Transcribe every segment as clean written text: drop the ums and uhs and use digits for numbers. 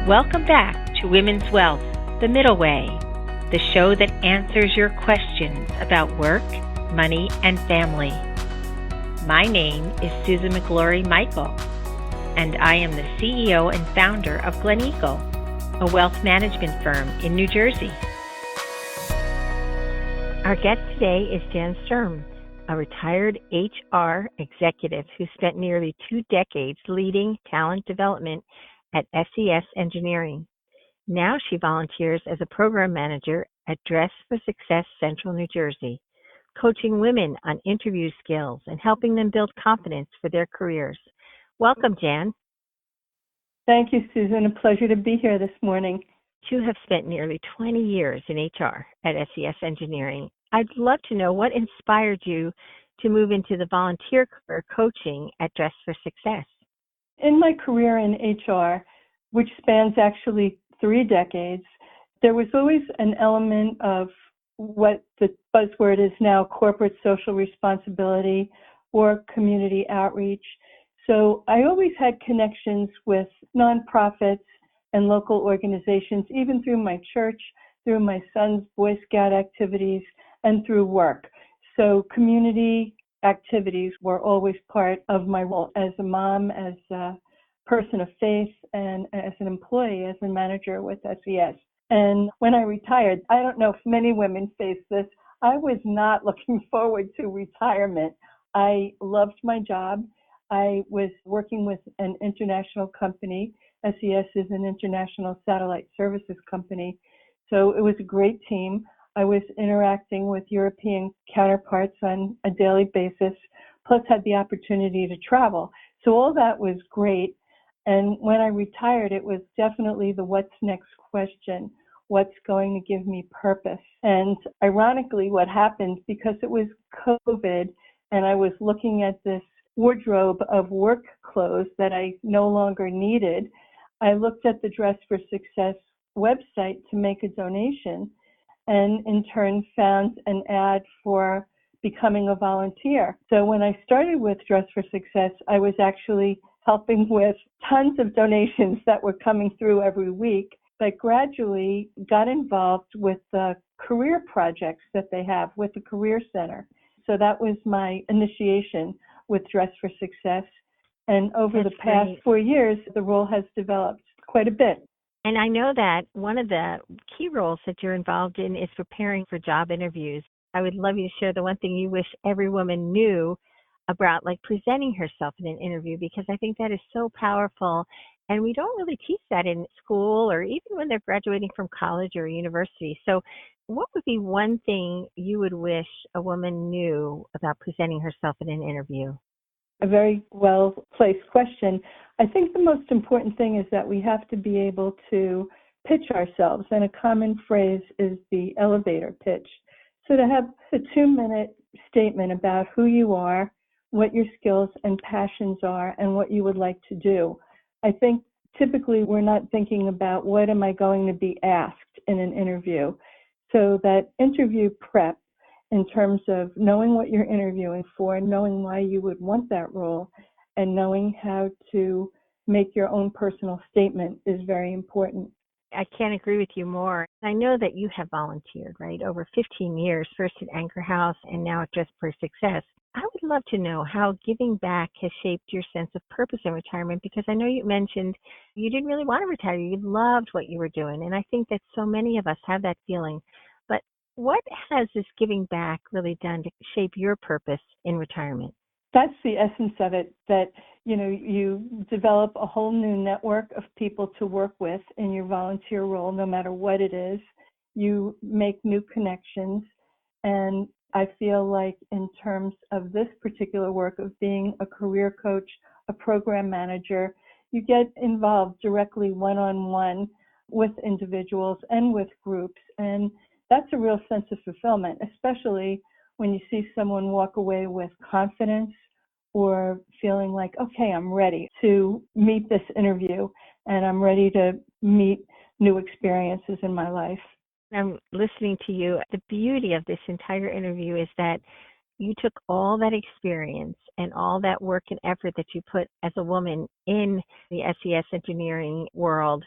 Welcome back to Women's Wealth, The Middle Way, the show that answers your questions about work, money, and family. My name is Susan McGlory Michael, and I am the CEO and founder of Glen, a wealth management firm in New Jersey. Our guest today is Jan Sturm, a retired HR executive who spent nearly 2 decades leading talent development at SES Engineering. Now she volunteers as a program manager at Dress for Success Central New Jersey, coaching women on interview skills and helping them build confidence for their careers. Welcome, Jan. Thank you, Susan. A pleasure to be here this morning. You have spent nearly 20 years in HR at SES Engineering. I'd love to know what inspired you to move into the volunteer career coaching at Dress for Success. In my career in HR, which spans actually 3 decades, there was always an element of what the buzzword is now corporate social responsibility or community outreach. So I always had connections with nonprofits and local organizations, even through my church, through my son's Boy Scout activities, and through work. So community activities were always part of my role as a mom, as a person of faith, and as an employee, as a manager with SES. And when I retired, I don't know if many women face this, I was not looking forward to retirement. I loved my job. I was working with an international company. SES is an international satellite services company. So it was a great team. I was interacting with European counterparts on a daily basis, plus had the opportunity to travel. So all that was great. And when I retired, it was definitely the what's next question. What's going to give me purpose? And ironically, what happened, because it was COVID and I was looking at this wardrobe of work clothes that I no longer needed, I looked at the Dress for Success website to make a donation, and in turn found an ad for becoming a volunteer. So when I started with Dress for Success, I was actually helping with tons of donations that were coming through every week, but gradually got involved with the career projects that they have with the Career Center. So that was my initiation with Dress for Success. And over the past 4 years, the role has developed quite a bit. And I know that one of the key roles that you're involved in is preparing for job interviews. I would love you to share the one thing you wish every woman knew about, like presenting herself in an interview, because I think that is so powerful. And we don't really teach that in school or even when they're graduating from college or university. So what would be one thing you would wish a woman knew about presenting herself in an interview? A very well-placed question. I think the most important thing is that we have to be able to pitch ourselves, and a common phrase is the elevator pitch. So to have a 2-minute statement about who you are, what your skills and passions are, and what you would like to do. I think typically we're not thinking about what am I going to be asked in an interview. So that interview prep, in terms of knowing what you're interviewing for, knowing why you would want that role, and knowing how to make your own personal statement is very important. I can't agree with you more. I know that you have volunteered, right, over 15 years, first at Anchor House and now at Dress for Success. I would love to know how giving back has shaped your sense of purpose in retirement, because I know you mentioned you didn't really want to retire. You loved what you were doing, and I think that so many of us have that feeling. But what has this giving back really done to shape your purpose in retirement? That's the essence of it, that you develop a whole new network of people to work with in your volunteer role, no matter what it is. You make new connections, and I feel like in terms of this particular work of being a career coach, a program manager, you get involved directly one-on-one with individuals and with groups, and that's a real sense of fulfillment, especially when you see someone walk away with confidence or feeling like, okay, I'm ready to meet this interview and I'm ready to meet new experiences in my life. I'm listening to you. The beauty of this entire interview is that you took all that experience and all that work and effort that you put as a woman in the SES engineering world,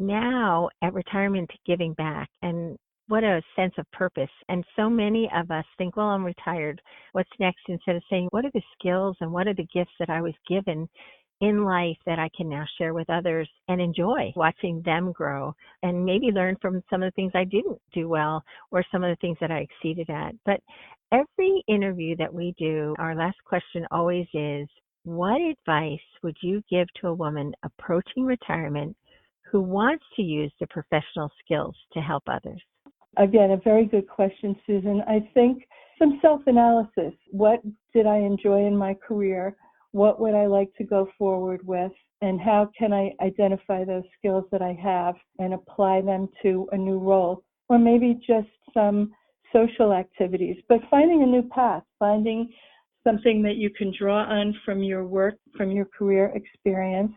now at retirement to giving back, and what a sense of purpose. And so many of us think, well, I'm retired. What's next? Instead of saying, what are the skills and what are the gifts that I was given in life that I can now share with others and enjoy watching them grow and maybe learn from some of the things I didn't do well or some of the things that I exceeded at. But every interview that we do, our last question always is, what advice would you give to a woman approaching retirement who wants to use their professional skills to help others? Again, a very good question, Susan. I think some self-analysis. What did I enjoy in my career? What would I like to go forward with? And how can I identify those skills that I have and apply them to a new role? Or maybe just some social activities, but finding a new path, finding something that you can draw on from your work, from your career experience,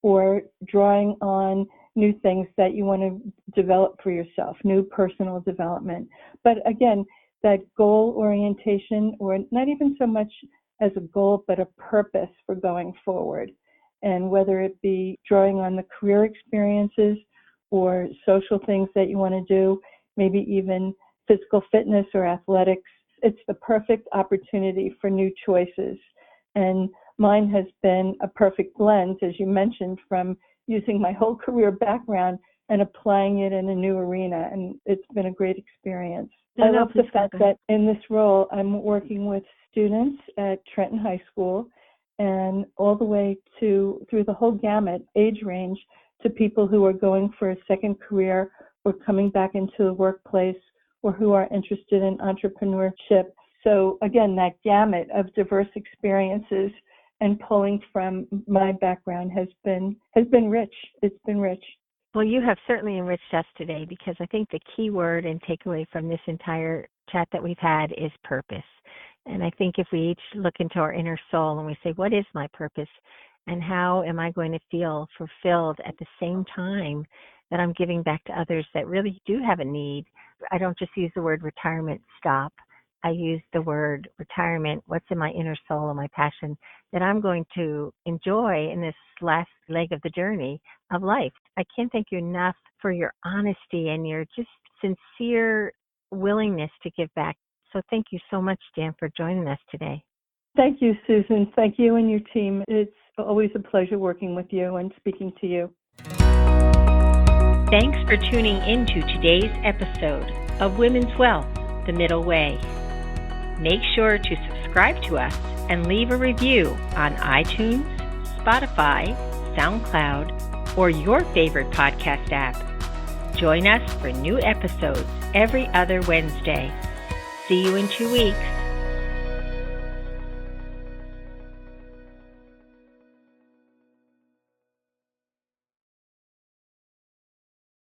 or drawing on new things that you want to develop for yourself, new personal development. But again, that goal orientation, or not even so much as a goal, but a purpose for going forward. And whether it be drawing on the career experiences or social things that you want to do, maybe even physical fitness or athletics, it's the perfect opportunity for new choices. And mine has been a perfect blend, as you mentioned, from using my whole career background and applying it in a new arena. And it's been a great experience. I love the fact that in this role, I'm working with students at Trenton High School and all the way through the whole gamut, age range, to people who are going for a second career or coming back into the workplace or who are interested in entrepreneurship. So again, that gamut of diverse experiences and pulling from my background has been rich. It's been rich. Well, you have certainly enriched us today, because I think the key word and takeaway from this entire chat that we've had is purpose. And I think if we each look into our inner soul and we say, what is my purpose and how am I going to feel fulfilled at the same time that I'm giving back to others that really do have a need? I don't just use the word retirement, stop. I use the word retirement, what's in my inner soul and my passion that I'm going to enjoy in this last leg of the journey of life. I can't thank you enough for your honesty and your just sincere willingness to give back. So thank you so much, Jan, for joining us today. Thank you, Susan. Thank you and your team. It's always a pleasure working with you and speaking to you. Thanks for tuning into today's episode of Women's Wealth, The Middle Way. Make sure to subscribe to us and leave a review on iTunes, Spotify, SoundCloud, or your favorite podcast app. Join us for new episodes every other Wednesday. See you in 2 weeks.